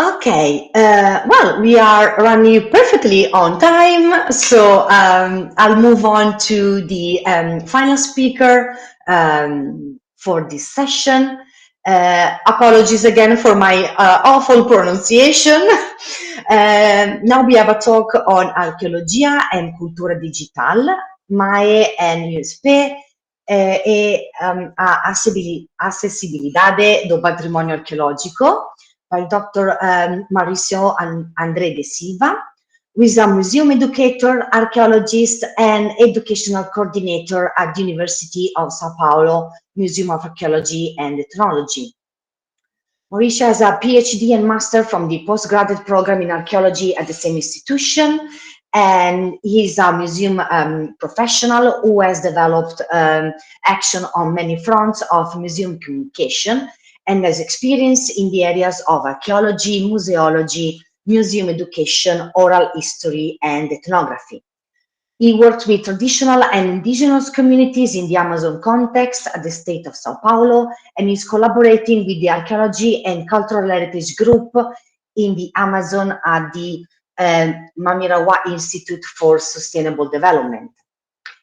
Okay, well, we are running perfectly on time, so I'll move on to the final speaker for this session. Apologies again for my awful pronunciation. Now we have a talk on arqueologia and cultura digital, MAE and USP, a accessibilidade do patrimônio arqueológico by Dr. Mauricio André de Silva, who is a museum educator, archaeologist, and educational coordinator at the University of Sao Paulo Museum of Archaeology and Ethnology. Mauricio has a PhD and master from the postgraduate program in archaeology at the same institution, and he's a museum professional who has developed action on many fronts of museum communication and has experience in the areas of archaeology, museology, museum education, oral history, and ethnography. He worked with traditional and indigenous communities in the Amazon context at the state of Sao Paulo, and is collaborating with the Archaeology and Cultural Heritage Group in the Amazon at the Mamirawa Institute for Sustainable Development.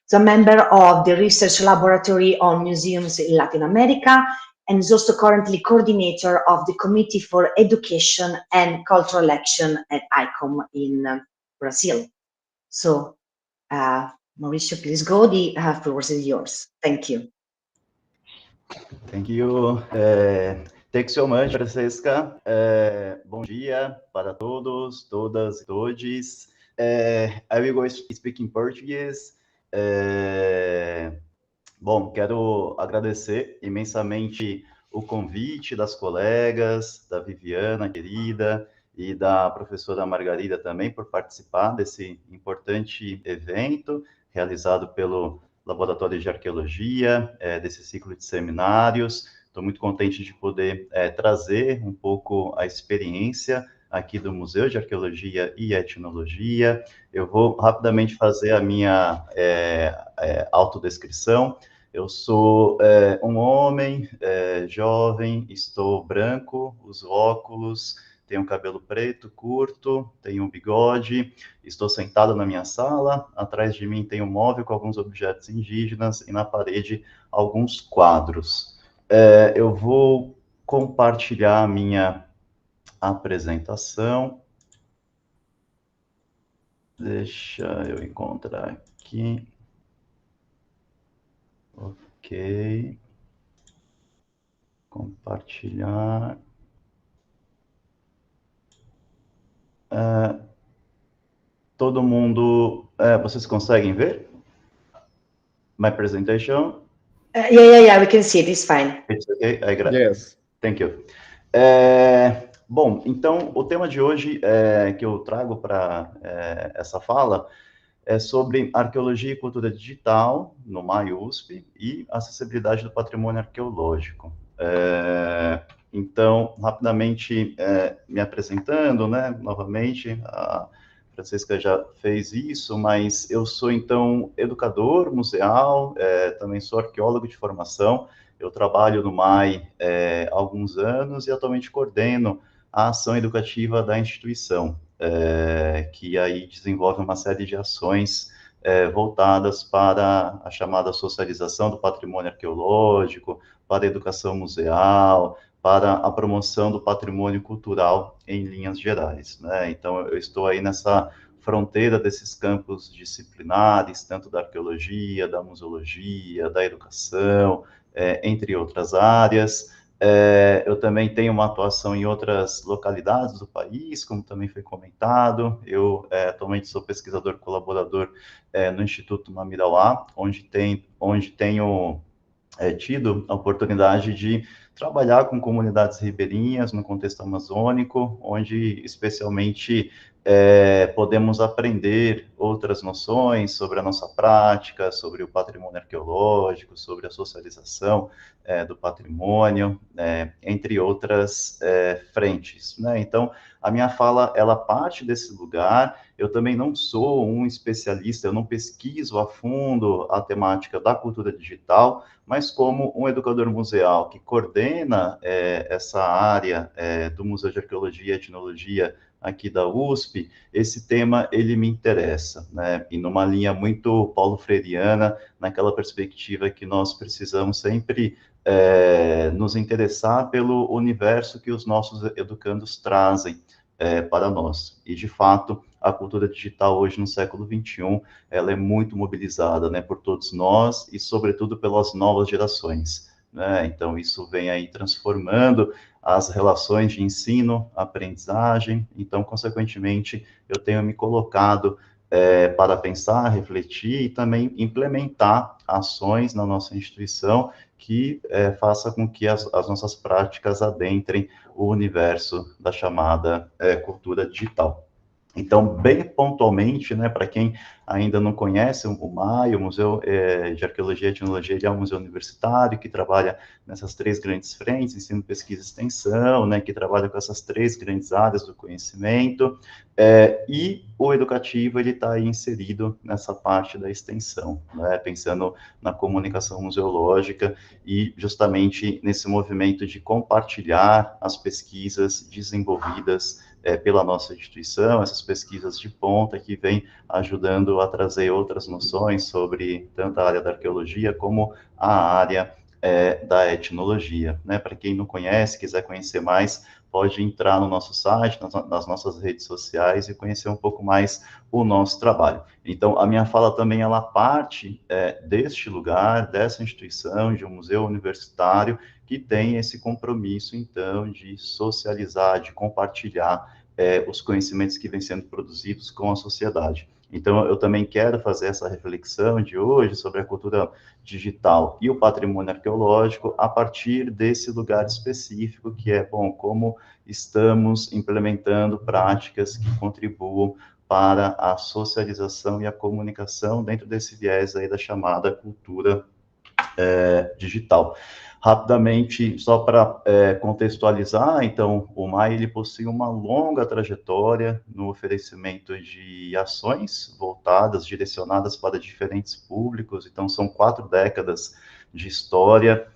He's a member of the Research Laboratory on Museums in Latin America, and is also currently coordinator of the Committee for Education and Cultural Action at ICOM in Brazil. So, Mauricio, please go. The floor is yours. Thank you. Thank you. Thanks so much, Francesca. Bom dia para todos, todas e todes. I will go speak in Portuguese. Bom, quero agradecer imensamente o convite das colegas, da Viviana, querida, e da professora Margarida também por participar desse importante evento realizado pelo Laboratório de Arqueologia, desse ciclo de seminários. Estou muito contente de poder trazer um pouco a experiência aqui do Museu de Arqueologia e Etnologia. Eu vou rapidamente fazer a minha autodescrição. Eu sou um homem jovem, estou branco, uso óculos, tenho cabelo preto, curto, tenho um bigode, estou sentado na minha sala, atrás de mim tem um móvel com alguns objetos indígenas e na parede alguns quadros. Eu vou compartilhar a minha apresentação. Deixa eu encontrar aqui. Ok. Compartilhar. Todo mundo, vocês conseguem ver? My presentation? Yeah, we can see it, it's fine. It's okay? Yes. Thank you. Bom, então, o tema de hoje que eu trago para essa fala é sobre arqueologia e cultura digital no MAI-USP e acessibilidade do patrimônio arqueológico. Então, rapidamente me apresentando, né, novamente, a Francesca já fez isso, mas eu sou, então, educador museal, também sou arqueólogo de formação, eu trabalho no MAI há alguns anos e atualmente coordeno a ação educativa da instituição, que aí desenvolve uma série de ações voltadas para a chamada socialização do patrimônio arqueológico, para a educação museal, para a promoção do patrimônio cultural em linhas gerais, né? Então, eu estou aí nessa fronteira desses campos disciplinares, tanto da arqueologia, da museologia, da educação, entre outras áreas. Eu também tenho uma atuação em outras localidades do país, como também foi comentado. Eu atualmente sou pesquisador colaborador no Instituto Mamirauá, onde tenho tido a oportunidade de trabalhar com comunidades ribeirinhas no contexto amazônico, onde especialmente podemos aprender outras noções sobre a nossa prática, sobre o patrimônio arqueológico, sobre a socialização do patrimônio, entre outras frentes, né? Então, a minha fala, ela parte desse lugar. Eu também não sou um especialista, eu não pesquiso a fundo a temática da cultura digital, mas como um educador museal que coordena coordena essa área do Museu de Arqueologia e Etnologia aqui da USP, esse tema ele me interessa, né? E numa linha muito paulo-freireana, naquela perspectiva que nós precisamos sempre nos interessar pelo universo que os nossos educandos trazem para nós. E, de fato, a cultura digital hoje, no século XXI, ela é muito mobilizada, né, por todos nós e, sobretudo, pelas novas gerações, né? Então, isso vem aí transformando as relações de ensino, aprendizagem. Então, consequentemente, eu tenho me colocado para pensar, refletir e também implementar ações na nossa instituição que faça com que as nossas práticas adentrem o universo da chamada cultura digital. Então, bem pontualmente, né, para quem ainda não conhece o MAI, o Museu de Arqueologia e Etnologia, ele é um museu universitário que trabalha nessas três grandes frentes, ensino, pesquisa e extensão, né, que trabalha com essas três grandes áreas do conhecimento, e o educativo, ele está inserido nessa parte da extensão, né, pensando na comunicação museológica e justamente nesse movimento de compartilhar as pesquisas desenvolvidas pela nossa instituição, essas pesquisas de ponta que vêm ajudando a trazer outras noções sobre tanto a área da arqueologia como a área da etnologia, né? Para quem não conhece, quiser conhecer mais, pode entrar no nosso site, nas nossas redes sociais e conhecer um pouco mais o nosso trabalho. Então, a minha fala também, ela parte deste lugar, dessa instituição, de um museu universitário, que tem esse compromisso, então, de socializar, de compartilhar os conhecimentos que vêm sendo produzidos com a sociedade. Então, eu também quero fazer essa reflexão de hoje sobre a cultura digital e o patrimônio arqueológico a partir desse lugar específico que é, bom, como estamos implementando práticas que contribuam para a socialização e a comunicação dentro desse viés aí da chamada cultura digital. Rapidamente, só para contextualizar, então, o MAI ele possui uma longa trajetória no oferecimento de ações voltadas, direcionadas para diferentes públicos, então são 4 décadas de história,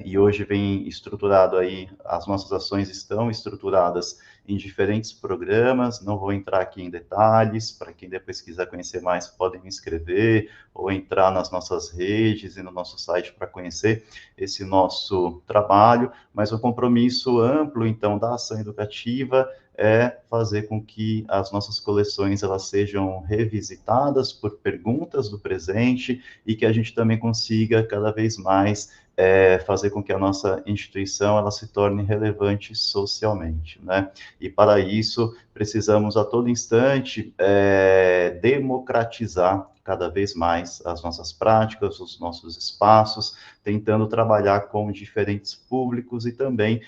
e hoje vem estruturado aí, as nossas ações estão estruturadas em diferentes programas, não vou entrar aqui em detalhes, para quem depois quiser conhecer mais, podem me escrever, ou entrar nas nossas redes e no nosso site para conhecer esse nosso trabalho, mas o compromisso amplo, então, da ação educativa é fazer com que as nossas coleções elas sejam revisitadas por perguntas do presente e que a gente também consiga cada vez mais fazer com que a nossa instituição ela se torne relevante socialmente, né? E para isso precisamos a todo instante democratizar cada vez mais as nossas práticas, os nossos espaços, tentando trabalhar com diferentes públicos e também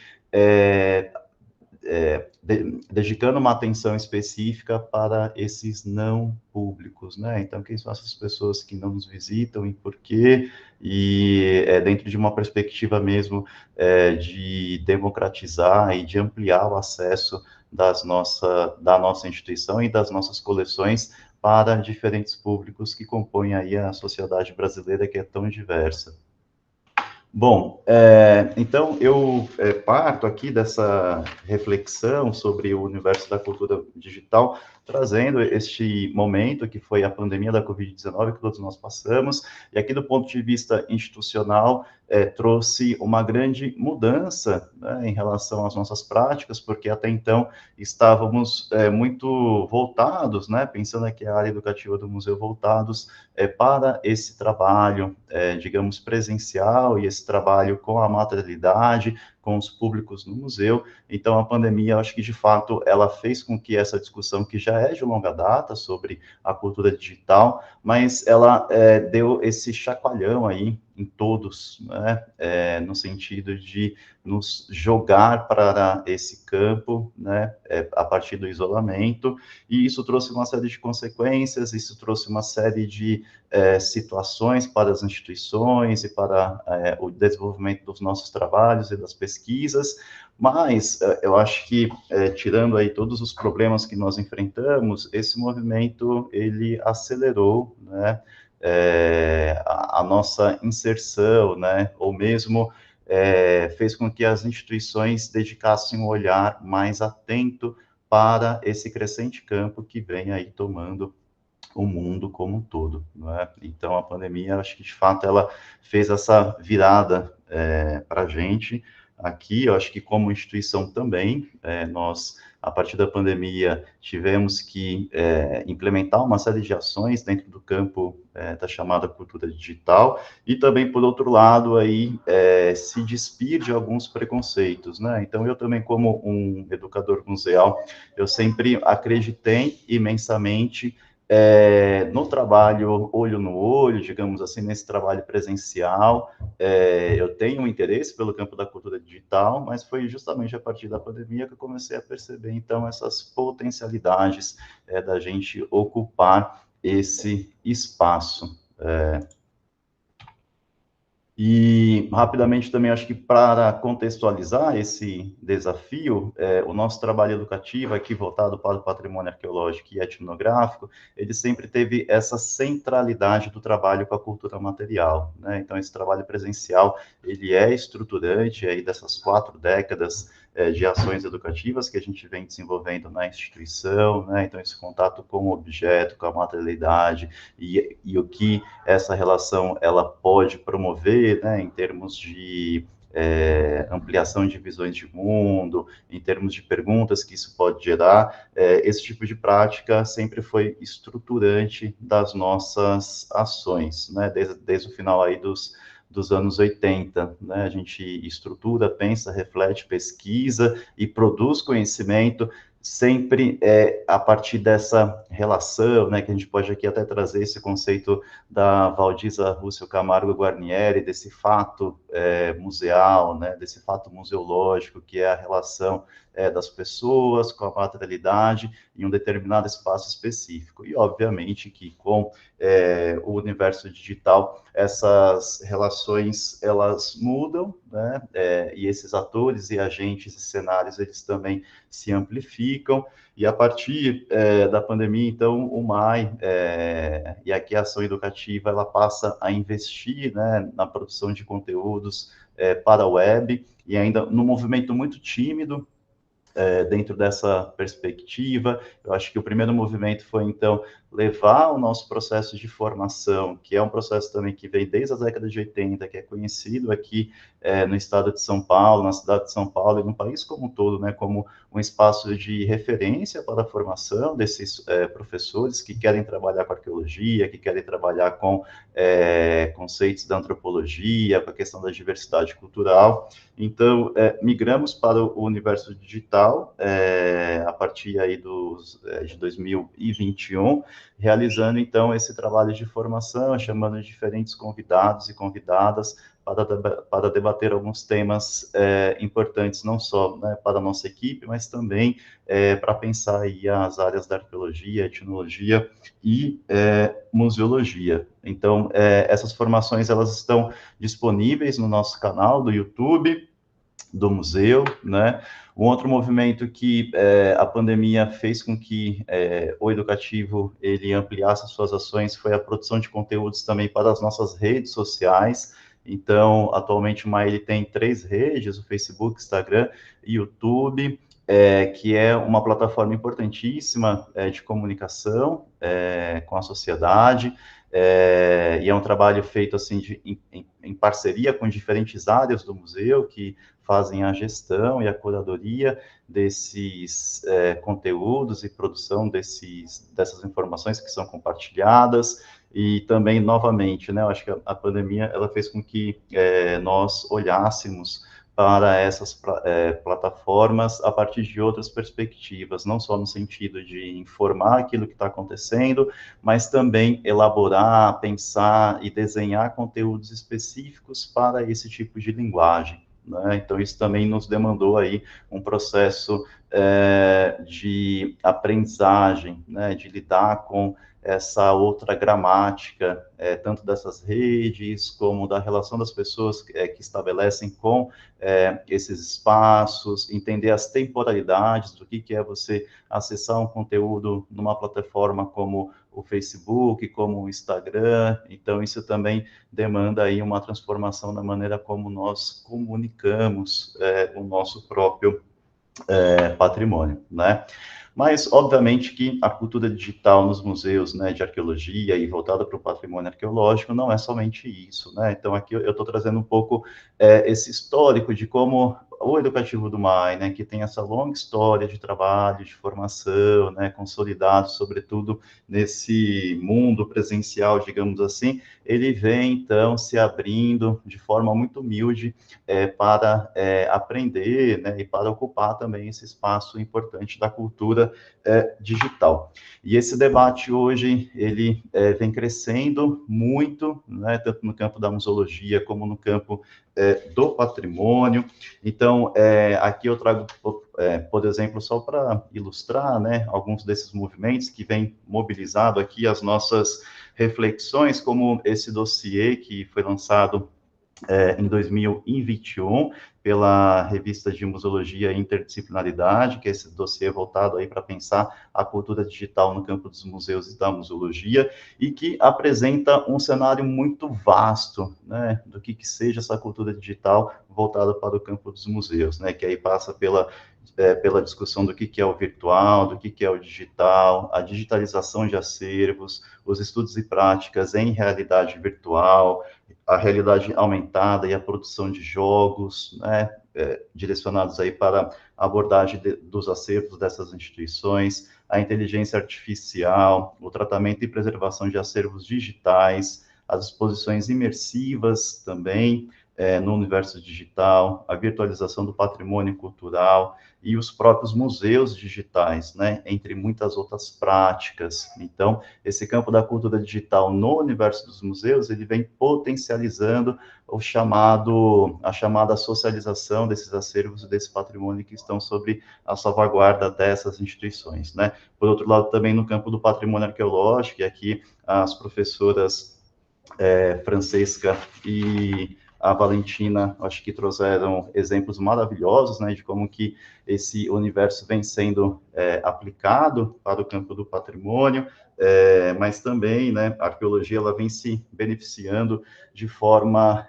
dedicando uma atenção específica para esses não públicos, né? Então, quem são essas pessoas que não nos visitam e por quê? E dentro de uma perspectiva mesmo de democratizar e de ampliar o acesso da nossa instituição e das nossas coleções para diferentes públicos que compõem aí a sociedade brasileira que é tão diversa. Bom, então eu parto aqui dessa reflexão sobre o universo da cultura digital, trazendo este momento que foi a pandemia da Covid-19 que todos nós passamos, e aqui do ponto de vista institucional, trouxe uma grande mudança, né, em relação às nossas práticas, porque até então estávamos muito voltados, né, pensando aqui a área educativa do museu, voltados para esse trabalho, digamos, presencial e esse trabalho com a materialidade, com os públicos no museu. Então, a pandemia, eu acho que, de fato, ela fez com que essa discussão, que já é de longa data sobre a cultura digital, mas ela deu esse chacoalhão aí em todos, né, no sentido de nos jogar para esse campo, né, a partir do isolamento, e isso trouxe uma série de consequências, isso trouxe uma série de situações para as instituições e para o desenvolvimento dos nossos trabalhos e das pesquisas, mas eu acho que, tirando aí todos os problemas que nós enfrentamos, esse movimento, ele acelerou, né, a nossa inserção, né, ou mesmo fez com que as instituições dedicassem um olhar mais atento para esse crescente campo que vem aí tomando o mundo como um todo, não é? Então, a pandemia, acho que, de fato, ela fez essa virada para a gente aqui, eu acho que como instituição também, nós, a partir da pandemia, tivemos que implementar uma série de ações dentro do campo da chamada cultura digital, e também, por outro lado, aí, se despir de alguns preconceitos, né? Então, eu também, como um educador museal, eu sempre acreditei imensamente no trabalho olho no olho, digamos assim, nesse trabalho presencial. Eu tenho um interesse pelo campo da cultura digital, mas foi justamente a partir da pandemia que eu comecei a perceber, então, essas potencialidades da gente ocupar esse espaço. E, rapidamente, também acho que para contextualizar esse desafio, o nosso trabalho educativo, aqui voltado para o patrimônio arqueológico e etnográfico, ele sempre teve essa centralidade do trabalho com a cultura material, né? Então, esse trabalho presencial, ele é estruturante aí dessas 4 décadas de ações educativas que a gente vem desenvolvendo na instituição, né? Então, esse contato com o objeto, com a materialidade, e o que essa relação ela pode promover, né, em termos de ampliação de visões de mundo, em termos de perguntas que isso pode gerar, esse tipo de prática sempre foi estruturante das nossas ações, né, desde o final aí dos anos 80, né? A gente estrutura, pensa, reflete, pesquisa e produz conhecimento sempre a partir dessa relação, né, que a gente pode aqui até trazer esse conceito da Valdisa Russell Camargo Guarnieri, desse fato museal, né, desse fato museológico, que é a relação das pessoas com a materialidade em um determinado espaço específico. E, obviamente, que com o universo digital, essas relações, elas mudam, né, e esses atores e agentes e cenários, eles também se amplificam, e a partir da pandemia, então, o MAI e aqui a ação educativa, ela passa a investir, né, na produção de conteúdos para a web, e ainda num movimento muito tímido, dentro dessa perspectiva. Eu acho que o primeiro movimento foi, então, levar o nosso processo de formação, que é um processo também que vem desde as décadas de 80, que é conhecido aqui no estado de São Paulo, na cidade de São Paulo e no país como um todo, né, como um espaço de referência para a formação desses professores que querem trabalhar com arqueologia, que querem trabalhar com conceitos da antropologia, com a questão da diversidade cultural. Então, migramos para o universo digital a partir aí de 2021, realizando, então, esse trabalho de formação, chamando diferentes convidados e convidadas para debater alguns temas importantes, não só, né, para a nossa equipe, mas também para pensar aí as áreas da arqueologia, etnologia e museologia. Então, essas formações, elas estão disponíveis no nosso canal do YouTube, do museu, né? Um outro movimento que a pandemia fez com que o educativo ele ampliasse suas ações foi a produção de conteúdos também para as nossas redes sociais. Então, atualmente o MAI ele tem 3 redes, o Facebook, Instagram e YouTube, que é uma plataforma importantíssima de comunicação com a sociedade, e é um trabalho feito assim em parceria com diferentes áreas do museu que fazem a gestão e a curadoria desses conteúdos e produção dessas informações que são compartilhadas. E também, novamente, né, eu acho que a pandemia ela fez com que nós olhássemos para essas plataformas a partir de outras perspectivas, não só no sentido de informar aquilo que está acontecendo, mas também elaborar, pensar e desenhar conteúdos específicos para esse tipo de linguagem, né? Então, isso também nos demandou aí um processo de aprendizagem, né, de lidar com essa outra gramática, tanto dessas redes, como da relação das pessoas que estabelecem com esses espaços, entender as temporalidades do que é você acessar um conteúdo numa plataforma como o Facebook, como o Instagram. Então, isso também demanda aí uma transformação na maneira como nós comunicamos o nosso próprio patrimônio, né? Mas, obviamente, que a cultura digital nos museus, né, de arqueologia e voltada para o patrimônio arqueológico não é somente isso, né? Então, aqui eu estou trazendo um pouco esse histórico de como o Educativo do MAI, né, que tem essa longa história de trabalho, de formação, né, consolidado, sobretudo nesse mundo presencial, digamos assim, ele vem, então, se abrindo de forma muito humilde para aprender, né, e para ocupar também esse espaço importante da cultura digital. E esse debate hoje, ele vem crescendo muito, né, tanto no campo da museologia como no campo do patrimônio. Então, aqui eu trago, por exemplo, só para ilustrar, né, alguns desses movimentos que vêm mobilizado aqui as nossas reflexões, como esse dossiê que foi lançado em 2021, pela revista de Museologia e Interdisciplinaridade, que é esse dossiê voltado aí para pensar a cultura digital no campo dos museus e da museologia, e que apresenta um cenário muito vasto, né, do que seja essa cultura digital voltada para o campo dos museus, né, que aí passa pela discussão do que é o virtual, do que é o digital, a digitalização de acervos, os estudos e práticas em realidade virtual, a realidade aumentada e a produção de jogos, né, direcionados aí para a abordagem dos acervos dessas instituições, a inteligência artificial, o tratamento e preservação de acervos digitais, as exposições imersivas também, no universo digital, a virtualização do patrimônio cultural e os próprios museus digitais, né, entre muitas outras práticas. Então, esse campo da cultura digital no universo dos museus, ele vem potencializando a chamada socialização desses acervos e desse patrimônio que estão sob a salvaguarda dessas instituições, né? Por outro lado, também no campo do patrimônio arqueológico, e aqui as professoras Francesca e a Valentina, acho que trouxeram exemplos maravilhosos, né, de como que esse universo vem sendo aplicado para o campo do patrimônio, mas também, né, a arqueologia ela vem se beneficiando de forma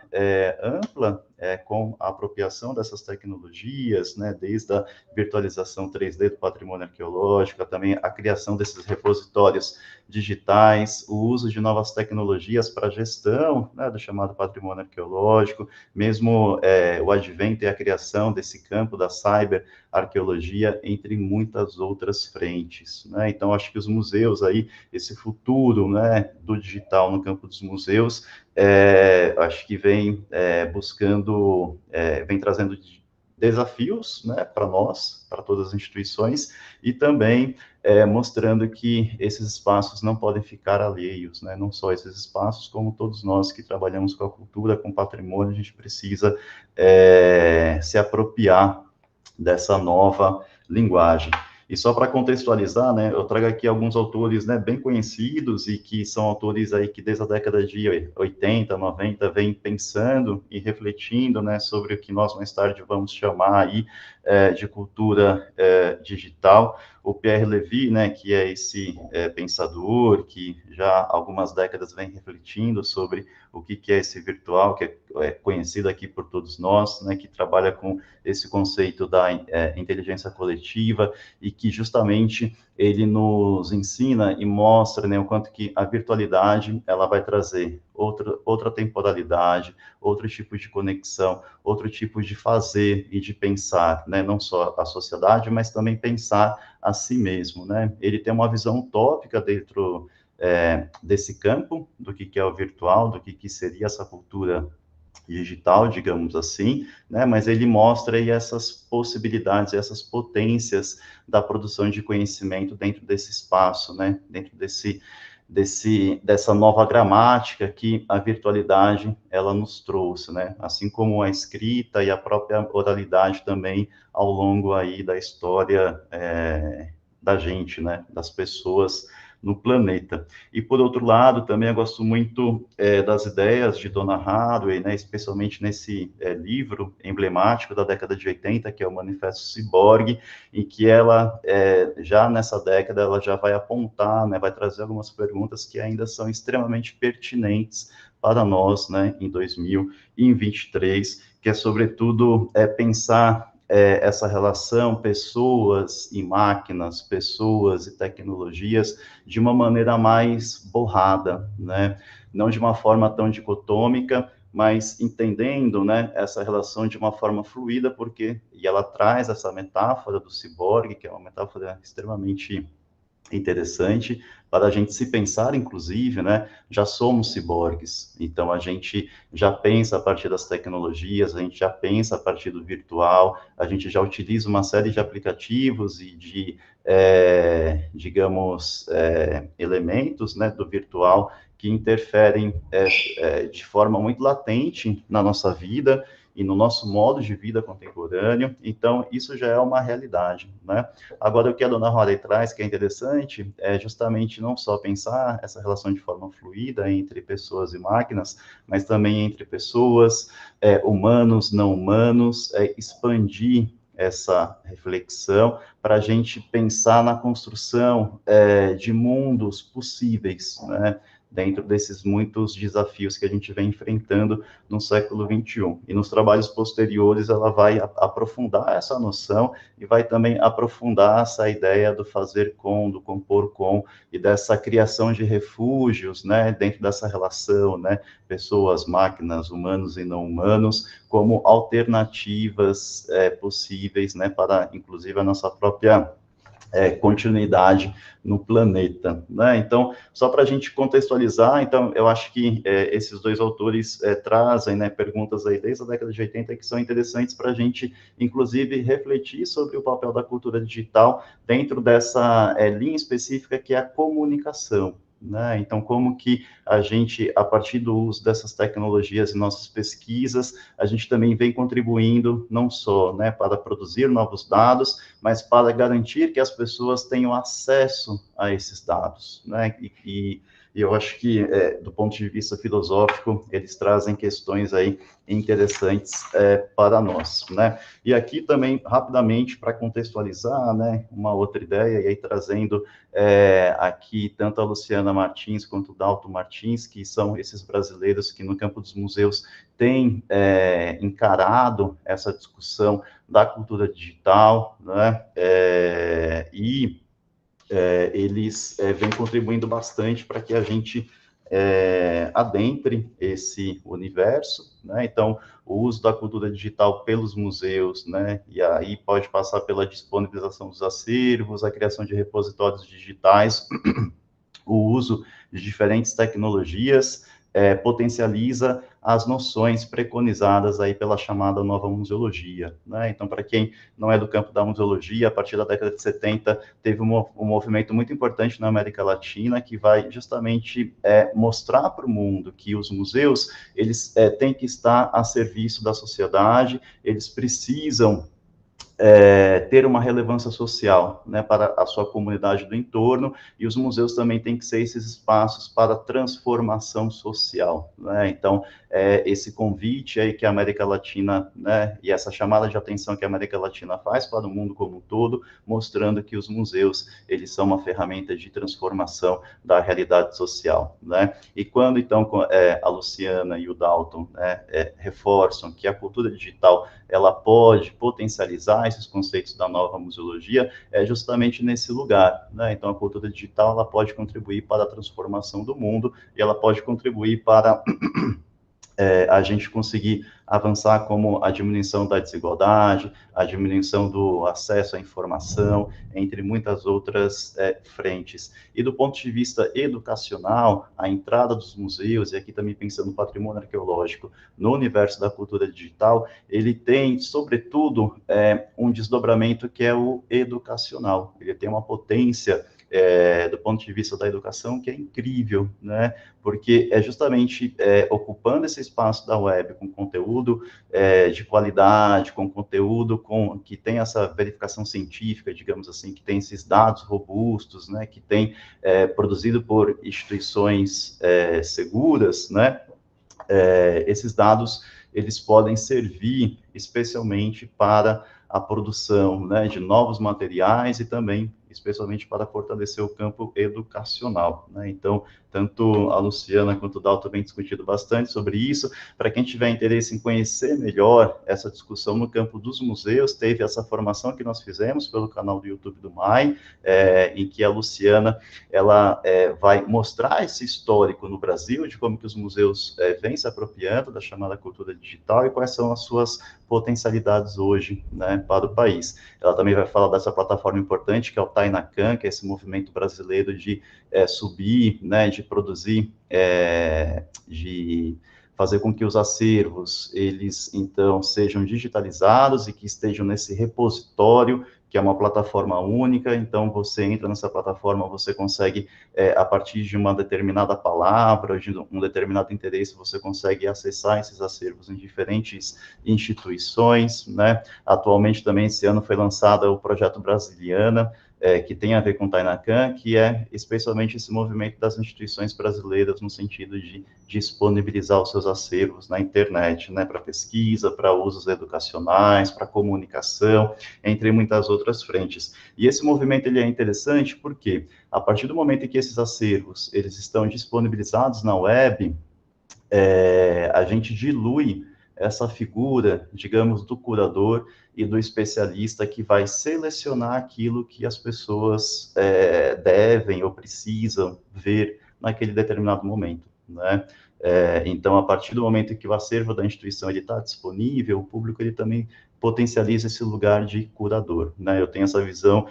ampla com a apropriação dessas tecnologias, né, desde a virtualização 3D do patrimônio arqueológico, também a criação desses repositórios digitais, o uso de novas tecnologias para a gestão, né, do chamado patrimônio arqueológico, mesmo o advento e a criação desse campo da cyberarqueologia, entre muitas outras frentes, né? Então, acho que os museus aí, esse futuro, né, do digital no campo dos museus, acho que vem buscando, vem trazendo desafios, né, para nós, para todas as instituições, e também mostrando que esses espaços não podem ficar alheios, né, não só esses espaços, como todos nós que trabalhamos com a cultura, com o patrimônio, a gente precisa se apropriar dessa nova linguagem. E só para contextualizar, né, eu trago aqui alguns autores, né, bem conhecidos e que são autores aí que desde a década de 80, 90 vêm pensando e refletindo, né, sobre o que nós mais tarde vamos chamar aí de cultura digital. O Pierre Levy, né, que é esse pensador que já há algumas décadas vem refletindo sobre o que é esse virtual, que é conhecido aqui por todos nós, né, que trabalha com esse conceito da inteligência coletiva e que justamente ele nos ensina e mostra, né, o quanto que a virtualidade ela vai trazer outra temporalidade, outro tipo de conexão, outro tipo de fazer e de pensar, né, não só a sociedade, mas também pensar a si mesmo, né? Ele tem uma visão utópica dentro desse campo, do que é o virtual, do que seria essa cultura digital, digamos assim, né? Mas ele mostra aí essas possibilidades, essas potências da produção de conhecimento dentro desse espaço, né? Dentro dessa nova gramática que a virtualidade ela nos trouxe, né? Assim como a escrita e a própria oralidade também ao longo aí da história da gente, né? Das pessoas no planeta. E, por outro lado, também eu gosto muito das ideias de Donna Haraway, né, especialmente nesse livro emblemático da década de 80, que é o Manifesto Ciborgue, em que ela, já nessa década, ela já vai apontar, né, vai trazer algumas perguntas que ainda são extremamente pertinentes para nós, né, em 2023, que é, sobretudo, pensar essa relação pessoas e máquinas, pessoas e tecnologias, de uma maneira mais borrada, né? Não de uma forma tão dicotômica, mas entendendo, né, essa relação de uma forma fluida, e ela traz essa metáfora do ciborgue, que é uma metáfora extremamente interessante para a gente se pensar, inclusive, né? Já somos ciborgues, então a gente já pensa a partir das tecnologias, a gente já pensa a partir do virtual, a gente já utiliza uma série de aplicativos e de, digamos, elementos, né, do virtual que interferem de forma muito latente na nossa vida e no nosso modo de vida contemporâneo. Então, isso já é uma realidade, né? Agora, o que a dona Rory traz, que é interessante, é justamente não só pensar essa relação de forma fluida entre pessoas e máquinas, mas também entre pessoas, humanos, não humanos, expandir essa reflexão para a gente pensar na construção de mundos possíveis, né? Dentro desses muitos desafios que a gente vem enfrentando no século XXI. E nos trabalhos posteriores ela vai aprofundar essa noção e vai também aprofundar essa ideia do fazer com, do compor com, e dessa criação de refúgios, né, dentro dessa relação, né, pessoas, máquinas, humanos e não humanos, como alternativas possíveis, né, para, inclusive, a nossa própria continuidade no planeta, né? Então, só para a gente contextualizar, então, eu acho que esses dois autores trazem, né, perguntas aí desde a década de 80 que são interessantes para a gente, inclusive, refletir sobre o papel da cultura digital dentro dessa linha específica que é a comunicação, né? Então, como que a gente, a partir do uso dessas tecnologias em nossas pesquisas, a gente também vem contribuindo não só, né, para produzir novos dados, mas para garantir que as pessoas tenham acesso a esses dados, né? E eu acho que, do ponto de vista filosófico, eles trazem questões aí interessantes para nós, né? E aqui também, rapidamente, para contextualizar, né, uma outra ideia, e aí trazendo aqui tanto a Luciana Martins quanto o Dalton Martins, que são esses brasileiros que no campo dos museus têm encarado essa discussão da cultura digital, né? Eles vêm contribuindo bastante para que a gente adentre esse universo, né? Então, o uso da cultura digital pelos museus, né? E aí pode passar pela disponibilização dos acervos, a criação de repositórios digitais, o uso de diferentes tecnologias, potencializa as noções preconizadas aí pela chamada nova museologia, né? Então, para quem não é do campo da museologia, a partir da década de 70, teve um movimento muito importante na América Latina que vai justamente mostrar para o mundo que os museus, eles têm que estar a serviço da sociedade, eles precisam ter uma relevância social, né, para a sua comunidade do entorno, e os museus também têm que ser esses espaços para transformação social, né? Então, esse convite aí que a América Latina, né, e essa chamada de atenção que a América Latina faz para o mundo como um todo, mostrando que os museus, eles são uma ferramenta de transformação da realidade social, né? E quando, então, a Luciana e o Dalton, né, reforçam que a cultura digital, ela pode potencializar esses conceitos da nova museologia, justamente nesse lugar, né? Então, a cultura digital, ela pode contribuir para a transformação do mundo, e ela pode contribuir para a gente conseguir avançar como a diminuição da desigualdade, a diminuição do acesso à informação, entre muitas outras frentes. E do ponto de vista educacional, a entrada dos museus, e aqui também pensando no patrimônio arqueológico, no universo da cultura digital, ele tem, sobretudo, um desdobramento que é o educacional. Ele tem uma potência do ponto de vista da educação, que é incrível, né? Porque é justamente ocupando esse espaço da web com conteúdo de qualidade, com conteúdo que tem essa verificação científica, digamos assim, que tem esses dados robustos, né? Que tem produzido por instituições seguras, né? Esses dados, eles podem servir especialmente para a produção, né, de novos materiais e também, especialmente, para fortalecer o campo educacional, né? Então, tanto a Luciana quanto o Dalton têm discutido bastante sobre isso. Para quem tiver interesse em conhecer melhor essa discussão no campo dos museus, teve essa formação que nós fizemos pelo canal do YouTube do MAI, em que a Luciana, ela vai mostrar esse histórico no Brasil, de como que os museus vêm se apropriando da chamada cultura digital e quais são as suas potencialidades hoje, né, para o país. Ela também vai falar dessa plataforma importante, que é o Tainacan, que é esse movimento brasileiro de subir, né, de produzir, de fazer com que os acervos, eles, então, sejam digitalizados e que estejam nesse repositório, que é uma plataforma única. Então, você entra nessa plataforma, você consegue, a partir de uma determinada palavra, de um determinado interesse, você consegue acessar esses acervos em diferentes instituições, né? Atualmente, também, esse ano, foi lançado o projeto Brasiliana, que tem a ver com o Tainacan, que é especialmente esse movimento das instituições brasileiras no sentido de disponibilizar os seus acervos na internet, né, para pesquisa, para usos educacionais, para comunicação, entre muitas outras frentes. E esse movimento, ele é interessante porque, a partir do momento em que esses acervos, eles estão disponibilizados na web, a gente dilui essa figura, digamos, do curador e do especialista que vai selecionar aquilo que as pessoas devem ou precisam ver naquele determinado momento, né? Então, a partir do momento em que o acervo da instituição está disponível, o público ele também potencializa esse lugar de curador, né? Eu tenho essa visão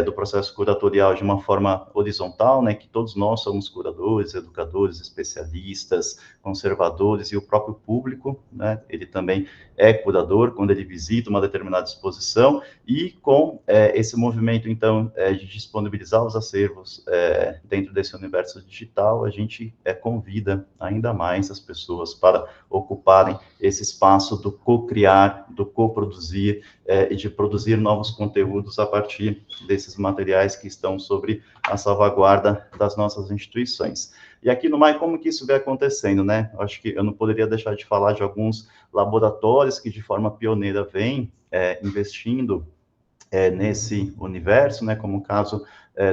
do processo curatorial de uma forma horizontal, né? Que todos nós somos curadores, educadores, especialistas, conservadores, e o próprio público, né? Ele também é curador quando ele visita uma determinada exposição, e com esse movimento, então, de disponibilizar os acervos dentro desse universo digital, a gente convida ainda mais as pessoas para ocuparem esse espaço do co-criar, do co-produzir e de produzir novos conteúdos a partir desses materiais que estão sobre a salvaguarda das nossas instituições. E aqui no MAI, como que isso vem acontecendo, né? Eu acho que eu não poderia deixar de falar de alguns laboratórios que, de forma pioneira, vêm investindo nesse universo, né, como o caso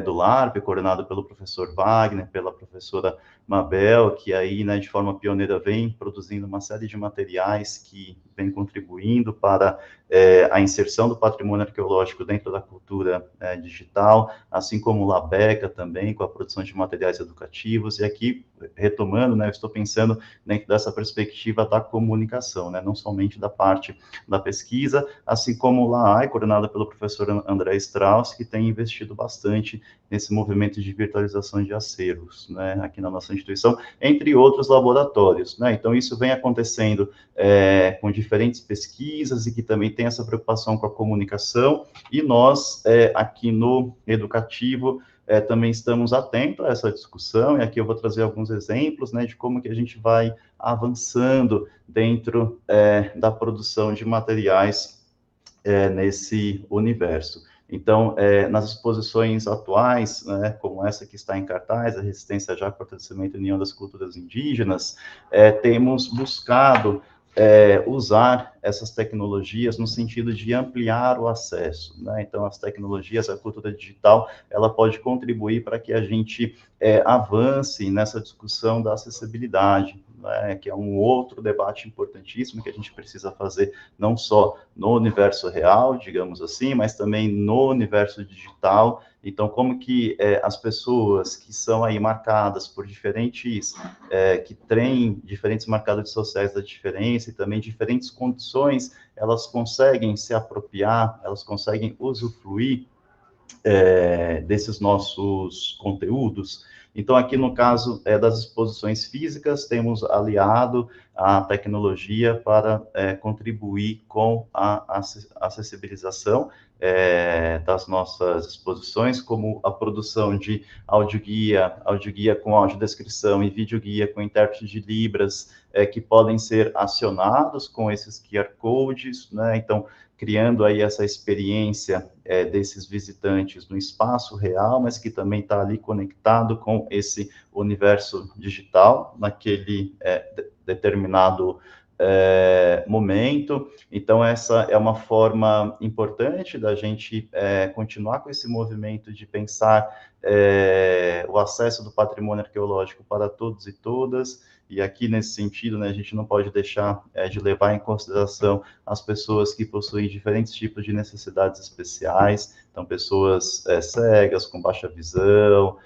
do LARP, coordenado pelo professor Wagner, pela professora Mabel, que aí, né, de forma pioneira, vem produzindo uma série de materiais que vem contribuindo para a inserção do patrimônio arqueológico dentro da cultura digital, assim como o LABECA também, com a produção de materiais educativos. E aqui, retomando, né, eu estou pensando dentro dessa perspectiva da comunicação, né, não somente da parte da pesquisa, assim como o LAAI, coordenado pelo professor André Strauss, que tem investido bastante nesse movimento de virtualização de acervos, né, aqui na nossa instituição, entre outros laboratórios, né. Então, isso vem acontecendo com diferentes pesquisas e que também tem essa preocupação com a comunicação, e nós, aqui no Educativo, também estamos atentos a essa discussão, e aqui eu vou trazer alguns exemplos, né, de como que a gente vai avançando dentro da produção de materiais nesse universo. Então, nas exposições atuais, né, como essa que está em cartaz, a Resistência já, Fortalecimento e União das Culturas Indígenas, temos buscado usar essas tecnologias no sentido de ampliar o acesso, né? Então, as tecnologias, a cultura digital, ela pode contribuir para que a gente avance nessa discussão da acessibilidade, né? Que é um outro debate importantíssimo que a gente precisa fazer, não só no universo real, digamos assim, mas também no universo digital. Então, como que as pessoas que são aí marcadas por diferentes, que têm diferentes marcadores sociais da diferença e também diferentes condições, elas conseguem se apropriar, elas conseguem usufruir desses nossos conteúdos. Então, aqui no caso das exposições físicas, temos aliado a tecnologia para contribuir com a acessibilização das nossas exposições, como a produção de audioguia com audiodescrição e videoguia com intérprete de Libras, que podem ser acionados com esses QR Codes, né? Então, criando aí essa experiência desses visitantes no espaço real, mas que também está ali conectado com esse universo digital, naquele determinado momento. Então, essa é uma forma importante da gente continuar com esse movimento de pensar o acesso do patrimônio arqueológico para todos e todas, e aqui, nesse sentido, né, a gente não pode deixar de levar em consideração as pessoas que possuem diferentes tipos de necessidades especiais, então, pessoas cegas, com baixa visão,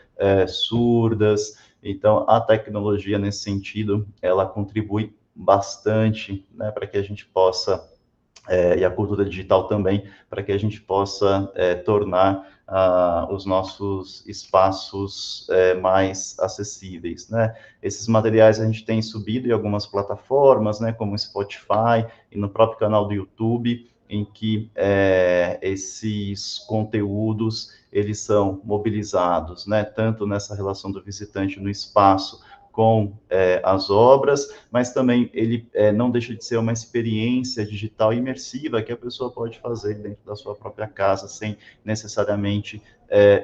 surdas. Então, a tecnologia, nesse sentido, ela contribui bastante, né, para que a gente possa, e a cultura digital também, para que a gente possa tornar os nossos espaços mais acessíveis, né? Esses materiais a gente tem subido em algumas plataformas, né, como Spotify e no próprio canal do YouTube, em que esses conteúdos, eles são mobilizados, né, tanto nessa relação do visitante no espaço com as obras, mas também ele não deixa de ser uma experiência digital imersiva que a pessoa pode fazer dentro da sua própria casa, sem necessariamente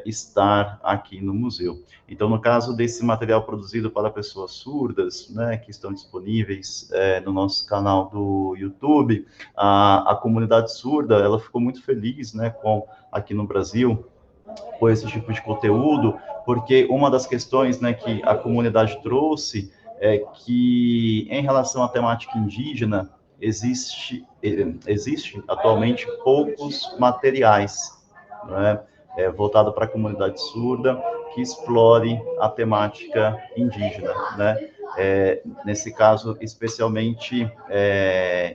estar aqui no museu. Então, no caso desse material produzido para pessoas surdas, né, que estão disponíveis no nosso canal do YouTube, a comunidade surda, ela ficou muito feliz, né, com, aqui no Brasil, com esse tipo de conteúdo, porque uma das questões, né, que a comunidade trouxe é que, em relação à temática indígena, existe atualmente poucos materiais, né, voltado para a comunidade surda, que explore a temática indígena, né? Nesse caso, especialmente,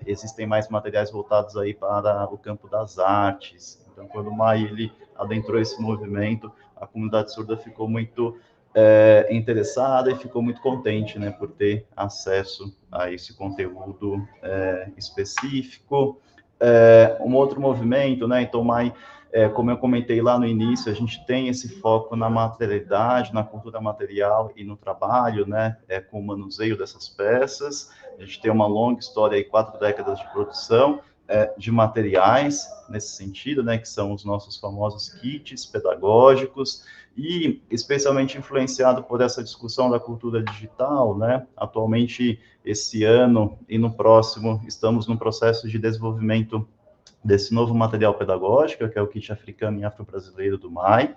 existem mais materiais voltados aí para o campo das artes. Então, quando o MAI ele adentrou esse movimento, a comunidade surda ficou muito interessada e ficou muito contente, né, por ter acesso a esse conteúdo específico. Um outro movimento, né, então, MAI, como eu comentei lá no início, a gente tem esse foco na materialidade, na cultura material e no trabalho, né, com o manuseio dessas peças. A gente tem uma longa história aí, 4 décadas de produção de materiais nesse sentido, né, que são os nossos famosos kits pedagógicos, e especialmente influenciado por essa discussão da cultura digital, né? Atualmente, esse ano e no próximo, estamos no processo de desenvolvimento desse novo material pedagógico, que é o kit africano e afro-brasileiro do MAI,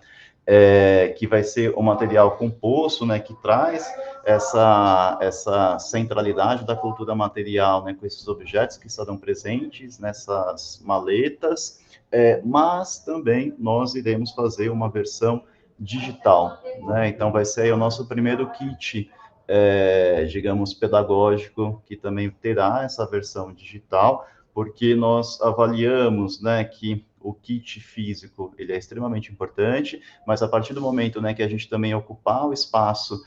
que vai ser um material composto, né, que traz essa centralidade da cultura material, né, com esses objetos que estarão presentes nessas maletas, mas também nós iremos fazer uma versão digital, né? Então vai ser aí o nosso primeiro kit, digamos, pedagógico, que também terá essa versão digital, porque nós avaliamos, né, que o kit físico, ele é extremamente importante, mas a partir do momento, né, que a gente também ocupar o espaço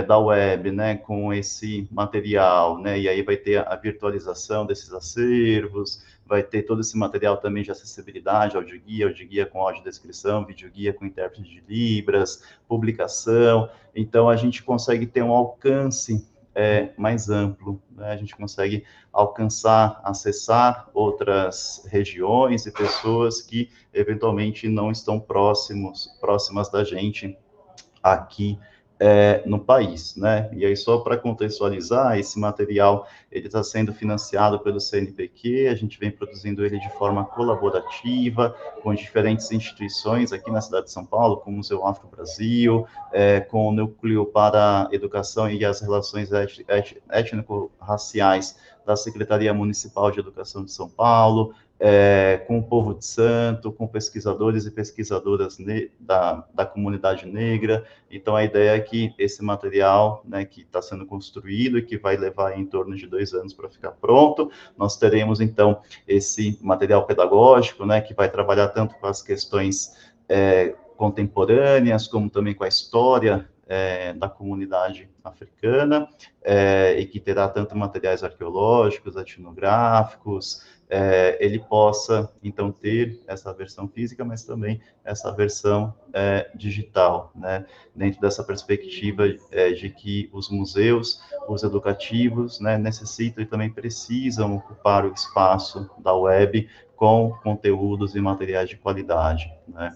da web, né, com esse material, né, e aí vai ter a virtualização desses acervos, vai ter todo esse material também de acessibilidade, audioguia com audiodescrição, videoguia com intérprete de Libras, publicação, então a gente consegue ter um alcance mais amplo, né? A gente consegue alcançar, acessar outras regiões e pessoas que eventualmente não estão próximas da gente aqui no país, né? E aí, só para contextualizar, esse material, ele está sendo financiado pelo CNPq, a gente vem produzindo ele de forma colaborativa, com diferentes instituições aqui na cidade de São Paulo, como o Museu Afro Brasil, com o Núcleo para a Educação e as Relações Étnico-Raciais da Secretaria Municipal de Educação de São Paulo, com o povo de santo, com pesquisadores e pesquisadoras da comunidade negra. Então, a ideia é que esse material, né, que está sendo construído e que vai levar em torno de 2 anos para ficar pronto, nós teremos, então, esse material pedagógico, né, que vai trabalhar tanto com as questões contemporâneas, como também com a história da comunidade africana, e que terá tanto materiais arqueológicos, etnográficos, ele possa, então, ter essa versão física, mas também essa versão digital, né? Dentro dessa perspectiva de que os museus, os educativos, né, necessitam e também precisam ocupar o espaço da web com conteúdos e materiais de qualidade, né?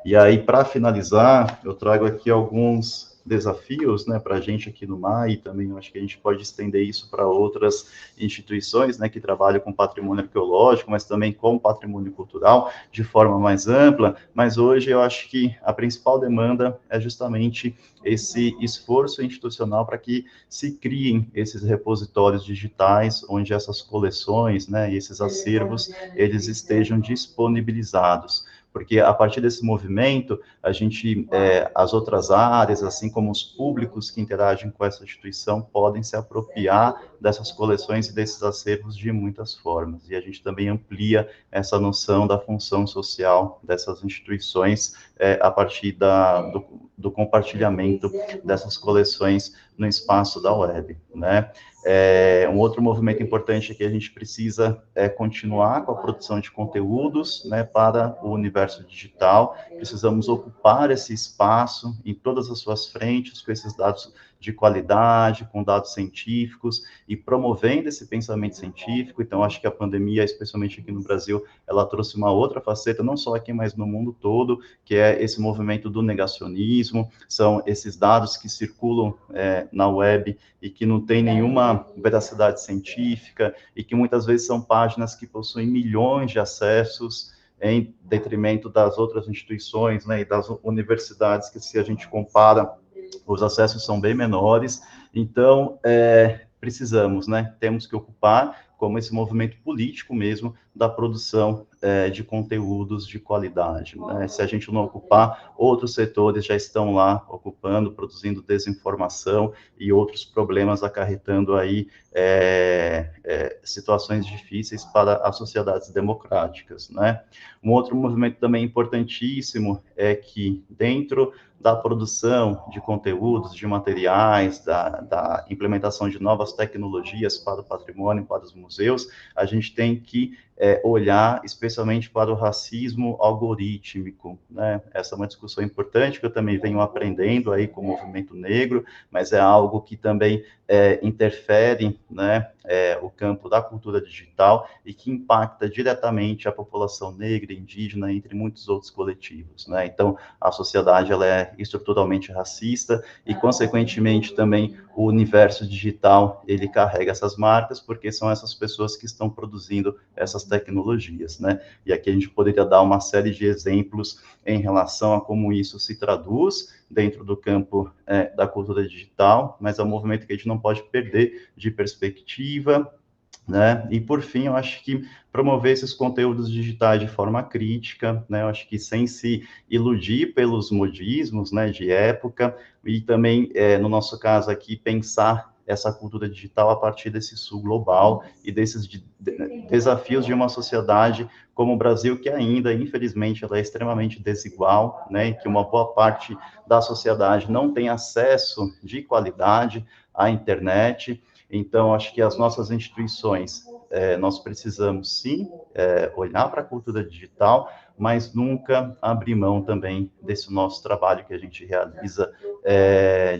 E aí, para finalizar, eu trago aqui alguns desafios, né, para a gente aqui no MAI, e também eu acho que a gente pode estender isso para outras instituições, né, que trabalham com patrimônio arqueológico, mas também com patrimônio cultural, de forma mais ampla, mas hoje eu acho que a principal demanda é justamente esse esforço institucional para que se criem esses repositórios digitais, onde essas coleções, né, e esses acervos, eles estejam disponibilizados, porque a partir desse movimento, a gente, as outras áreas, assim como os públicos que interagem com essa instituição, podem se apropriar dessas coleções e desses acervos de muitas formas. E a gente também amplia essa noção da função social dessas instituições a partir do compartilhamento dessas coleções no espaço da web, né? Um outro movimento importante é que a gente precisa continuar com a produção de conteúdos, né, para o universo digital. Precisamos ocupar esse espaço em todas as suas frentes, com esses dados de qualidade, com dados científicos, e promovendo esse pensamento científico. Então, acho que a pandemia, especialmente aqui no Brasil, ela trouxe uma outra faceta, não só aqui, mas no mundo todo, que é esse movimento do negacionismo, são esses dados que circulam na web e que não tem nenhuma veracidade científica, e que muitas vezes são páginas que possuem milhões de acessos, em detrimento das outras instituições, né, e das universidades, que se a gente compara, os acessos são bem menores. Então, precisamos, né, temos que ocupar como esse movimento político mesmo da produção de conteúdos de qualidade, né? Se a gente não ocupar, outros setores já estão lá ocupando, produzindo desinformação e outros problemas, acarretando aí situações difíceis para as sociedades democráticas, né? Um outro movimento também importantíssimo é que dentro da produção de conteúdos, de materiais, da implementação de novas tecnologias para o patrimônio, para os museus, a gente tem que olhar especialmente para o racismo algorítmico, né? Essa é uma discussão importante que eu também venho aprendendo aí com o movimento negro, mas é algo que também interfere, né, o campo da cultura digital e que impacta diretamente a população negra, indígena, entre muitos outros coletivos, né? Então, a sociedade ela é estruturalmente racista e, consequentemente, também o universo digital ele carrega essas marcas, porque são essas pessoas que estão produzindo essas tecnologias, né? E aqui a gente poderia dar uma série de exemplos em relação a como isso se traduz dentro do campo da cultura digital, mas é um movimento que a gente não pode perder de perspectiva, né? E, por fim, eu acho que promover esses conteúdos digitais de forma crítica, né? Eu acho que sem se iludir pelos modismos, né, de época, e também, no nosso caso aqui, pensar essa cultura digital a partir desse sul global e desses desafios de uma sociedade como o Brasil, que ainda, infelizmente, ela é extremamente desigual, né, e que uma boa parte da sociedade não tem acesso de qualidade à internet. Então, acho que as nossas instituições, nós precisamos, sim, olhar para a cultura digital, mas nunca abrir mão também desse nosso trabalho que a gente realiza,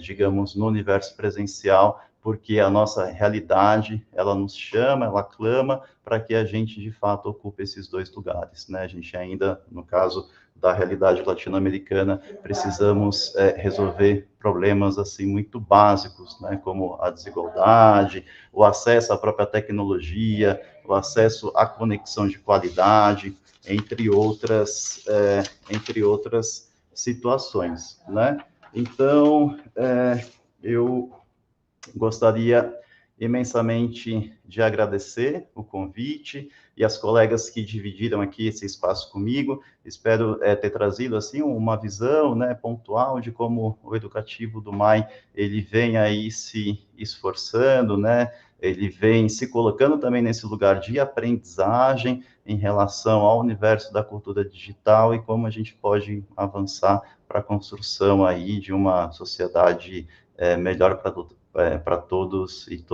digamos, no universo presencial, porque a nossa realidade, ela nos chama, ela clama para que a gente, de fato, ocupe esses dois lugares, né? A gente ainda, no caso da realidade latino-americana, precisamos resolver problemas, assim, muito básicos, né? Como a desigualdade, o acesso à própria tecnologia, o acesso à conexão de qualidade, entre outras situações, né? Então, eu gostaria imensamente de agradecer o convite e as colegas que dividiram aqui esse espaço comigo. Espero ter trazido assim uma visão, né, pontual de como o educativo do MAI ele vem aí se esforçando, né? Ele vem se colocando também nesse lugar de aprendizagem em relação ao universo da cultura digital e como a gente pode avançar para a construção aí de uma sociedade melhor para todos e todas.